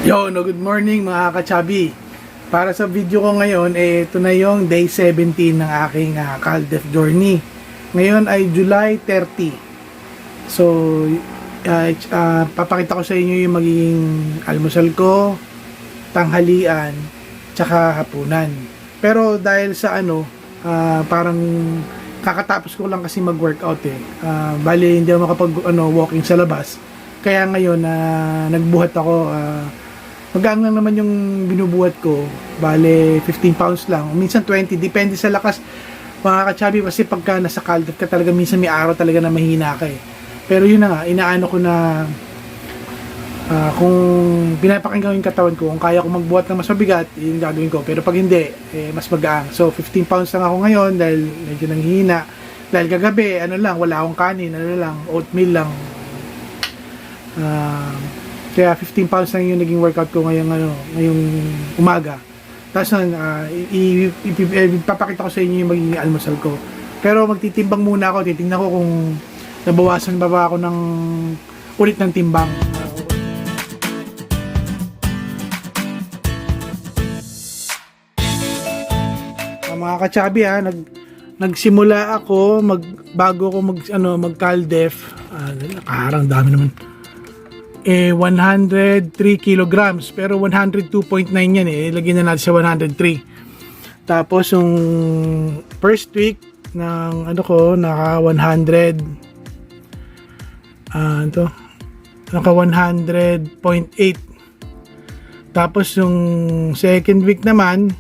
Yo, no, good morning mga kachabi. Para sa video ko ngayon, ito na yung day 17 ng aking Caldef journey. Ngayon ay July 30. So, papakita ko sa inyo yung magiging almusal ko, tanghalian, tsaka hapunan. Pero dahil sa parang kakatapos ko lang kasi mag-workout bali hindi ako makapag walking sa labas. Kaya ngayon nagbuhat ako. Magaan lang naman yung binubuhat ko. Bale, 15 pounds lang. Minsan 20. Depende sa lakas. Mga kachabi, kasi pagka nasa Caldef ka talaga, minsan may araw talaga na mahina ka eh. Pero yun na nga, inaano ko na kung pinapakinggan yung katawan ko, kung kaya ko magbuhat ng mas mabigat, yun gagawin ko. Pero pag hindi, mas magaan. So, 15 pounds lang ako ngayon dahil medyo nanghihina. Dahil kagabi, wala akong kanin, oatmeal lang. Kaya 15 pounds lang yung naging workout ko ngayong umaga. Tapos ipapakita ko sa inyo yung magiging almusal ko. Pero magtitimbang muna ako. Titingnan ko kung nabawasan ba ako ng ulit ng timbang. Mga kachabi nagsimula ako bago ako mag Caldef. Nakaharang dami naman. 103 kilograms pero 102.9 yan lagyan na natin sa 103. Tapos yung first week ng naka 100 naka 100.8. Tapos yung second week naman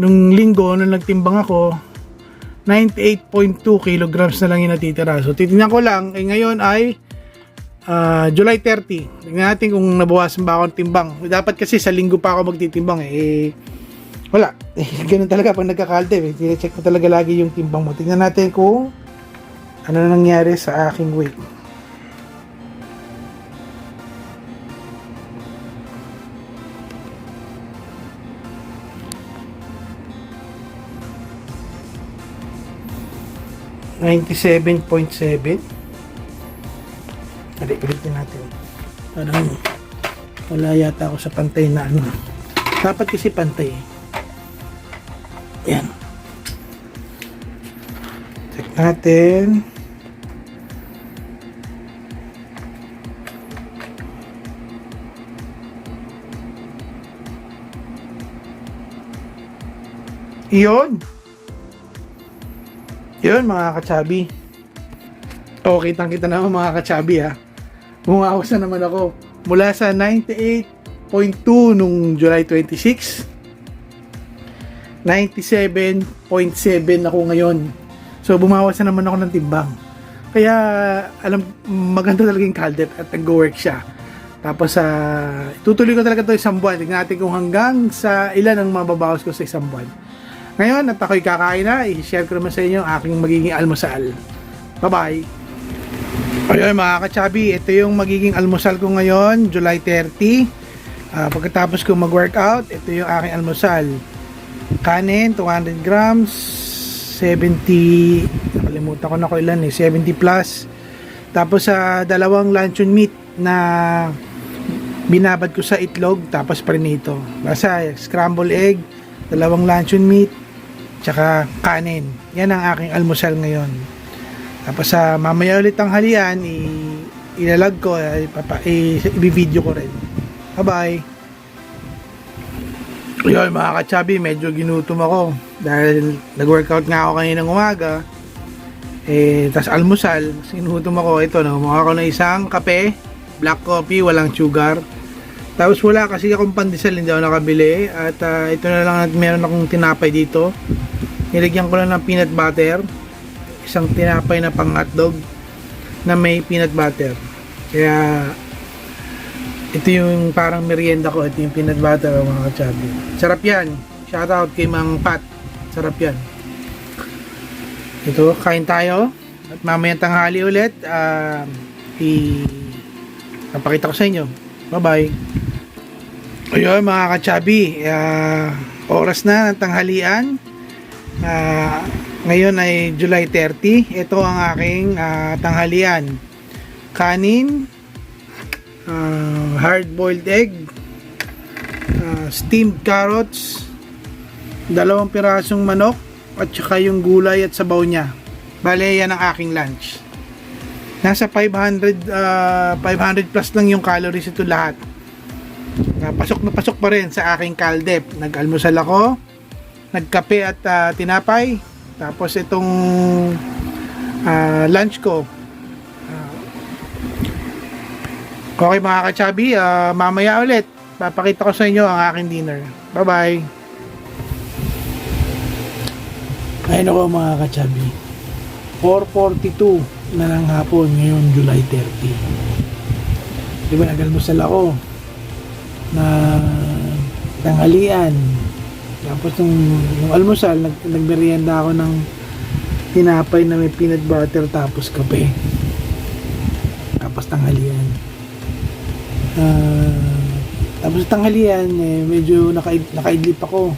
nung linggo nung nagtimbang ako 98.2 kilograms na lang yung natitira. So titingnan ko lang ngayon ay July 30. Tingnan natin kung nabawasan ba ako ng timbang. Dapat kasi sa linggo pa ako magtitimbang wala. Ganun talaga pag nagka-Caldef. Check mo talaga lagi yung timbang mo. Tingnan natin kung ano nangyari sa aking weight. $97.7. Ulitin natin. Parang wala yata ako sa pantay na dapat kasi pantay. Yan. Check natin. Yun mga kachabi. Okay, kitang-kita naman mga kachabi Bumawas na naman ako mula sa 98.2 nung July 26, 97.7 ako ngayon. So bumawas na naman ako ng timbang. Kaya maganda talaga yung Caldef at nag-work siya. Tapos tutuloy ko talaga ito isang buwan. Tingnan natin kung hanggang sa ilan ang mababawas ko sa isang buwan. Ngayon at ako'y kakain na, i-share ko naman sa inyo ang aking magiging almusal. Bye-bye! Ayun mga kachabi, ito yung magiging almusal ko ngayon, July 30. Pagkatapos ko mag-workout, ito yung aking almusal. Kanin, 200 grams, 70, nakalimutan ko na ko ilan 70 plus. Tapos dalawang luncheon meat na binabad ko sa itlog, tapos prinito. Basta scrambled egg, dalawang luncheon meat, tsaka kanin. Yan ang aking almusal ngayon. Tapos mamaya ulit ang halian, ilalag ko, i-video ko rin. Bye-bye! Yun mga kachabi, medyo ginutom ako. Dahil nag-workout nga ako kaninang umaga. Tapos almusal, sinutom ako. Ito, gumawa ako ng isang kape, black coffee, walang sugar. Tapos wala kasi akong pandesal, hindi ako nakabili. At ito na lang, meron akong tinapay dito. Nilagyan ko lang ng peanut butter. Isang tinapay na pang hotdog na may peanut butter. Kaya ito yung parang merienda ko. Ito yung peanut butter mga kachabi. Sarap yan. Shout out kay Mang Pat. Sarap yan. Ito, kain tayo. At mamaya tanghali ulit napakita ko sa inyo. Bye bye. Ayun mga kachabi, oras na ng tanghalian. Ngayon ay July 30. Ito ang aking tanghalian. Kanin, hard-boiled egg, steamed carrots, 2 pirasong manok, at saka yung gulay at sabaw niya. Bale, yan ang aking lunch. Nasa 500 plus lang yung calories ito lahat. Pasok na pasok pa rin sa aking kaldep. Nag-almusal ako, nagkape at tinapay. Tapos itong lunch ko. Okay mga kachabi, mamaya ulit papakita ko sa inyo ang aking dinner. Bye bye. Ayun ako mga kachabi, 4:42 na ng hapon ngayon, July 30. Diba nag-almusal ako na tanghalian, tapos nung almusal nagmerienda ako ng tinapay na may peanut butter tapos kape, tapos tanghalian. Tapos tanghalian medyo nakaidlip ako,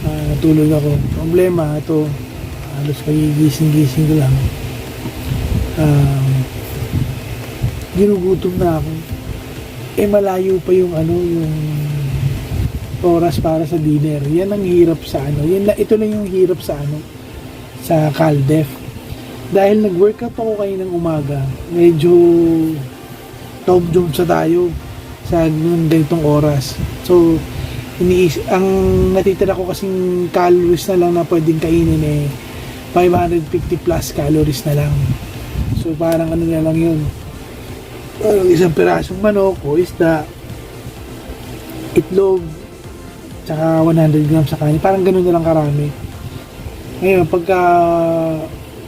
natulog ako. Problema ito, halos kagigising-gising ko lang, ginugutom na ako. Malayo pa yung yung oras para sa dinner. Yan ang hirap sa ito lang yung hirap sa sa Caldef. Dahil nag-workout ako kayo ng umaga, medyo tom-jom sa tayo sa ganitong oras. So ang natitira ko kasing calories na lang na pwedeng kainin 550 plus calories na lang. So parang na lang yun, parang isang pirasong manok o isda, itlog, tsaka 100 grams sa kanin. Parang ganun na lang karami. Ngayon pagka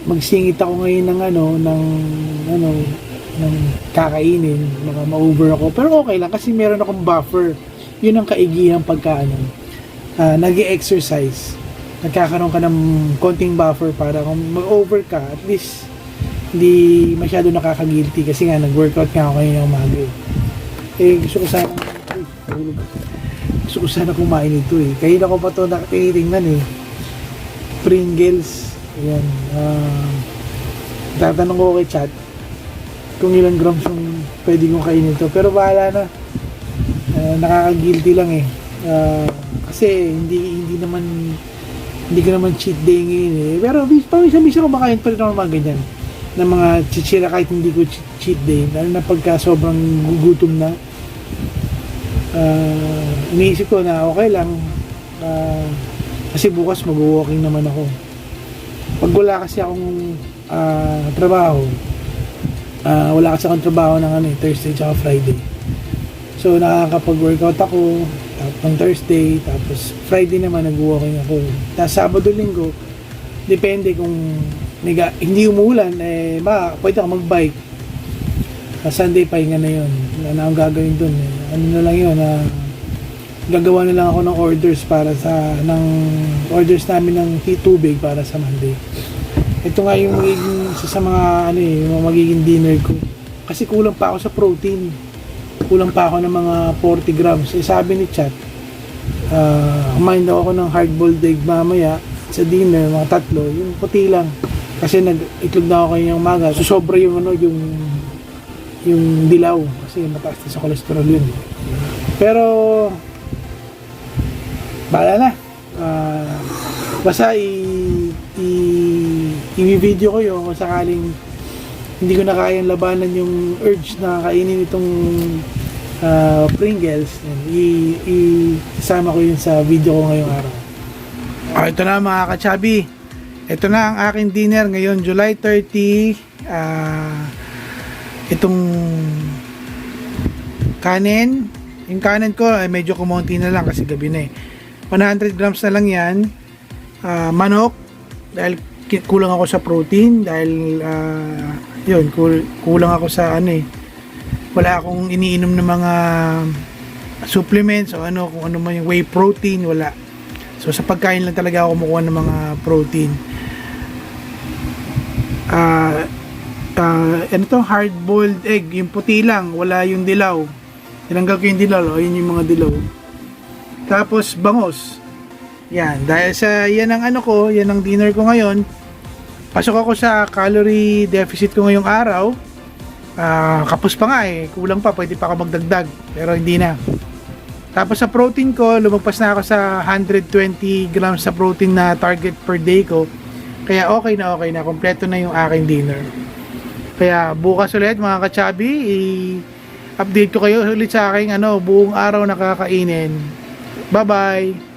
magsingit ako ngayon ng kakainin, baka ma-over ako, pero okay lang kasi meron akong buffer. Yun ang kaigihan pagka nag-exercise, nagkakaroon ka ng konting buffer para kung mag-over ka, at least hindi masyado nakaka-guilty. Kasi nga nag-workout nga ako ngayon ng umaga gusto ko sana kumain ito Kaya ako pa ito tinitingnan Pringles. Ayan, tatanong ko kay chat kung ilang grams yung pwede kong kainin ito, pero bahala na. Nakaka-guilty lang kasi hindi ko naman cheat day ngayon pero paminsan-minsan ko makain pa rin ako mga ganyan na mga chichira kahit hindi ko cheat day, lalo na pagka sobrang gugutom na. Iniisip ko na okay lang, kasi bukas mag-walking naman ako. Pag wala kasi akong trabaho, wala kasi akong trabaho ng Thursday at Friday, so nakakapag-workout ako ng Thursday, tapos Friday naman nag-walking ako. Tapos Sabado, Linggo, depende kung hindi umuulan, pwede ako mag-bike. Sunday pahinga na yun. Ano ang gagawin dun ano na lang yun, gagawa na lang ako ng orders orders namin ng tubig para sa Monday. Ito nga yung magiging sa mga yung magiging dinner ko, kasi kulang pa ako sa protein, kulang pa ako ng mga 40 grams. Sabi ni chat, kumain daw ako ng hard-boiled egg mamaya sa dinner, mga 3, yung puti lang, kasi nag-itlog na ako kanyang umaga, so sobra yung yung dilaw, kasi mataas na sa cholesterol yun. Pero bahala na, basta i-video ko yun kung sakaling hindi ko na kayang labanan yung urge na kainin itong Pringles. Isama ko yun sa video ko ngayong araw. Ito na mga kachabi, ito na ang aking dinner ngayon, July 30. Itong kanin, yung kanin ko ay medyo kumonti na lang kasi gabi na 100 grams na lang yan. Manok, dahil kulang ako sa protein, dahil kulang ako sa wala akong iniinom ng mga supplements o kung ano man yung whey protein, wala. So sa pagkain lang talaga ako kumukuha ng mga protein. Hard boiled egg, yung puti lang, wala yung dilaw. Tinanggal ko yung dilaw, ayun yung mga dilaw. Tapos bangos. Yan, dahil sa yan ang yan ang dinner ko ngayon. Pasok ako sa calorie deficit ko ngayong araw. Kapos pa nga kulang pa, pwede pa ako magdagdag, pero hindi na. Tapos sa protein ko, lumagpas na ako sa 120 grams sa protein na target per day ko. Kaya okay na, kompleto na yung aking dinner. Kaya bukas ulit mga kachabi, i-update ko kayo ulit sa aking buong araw na kakainin. Bye-bye!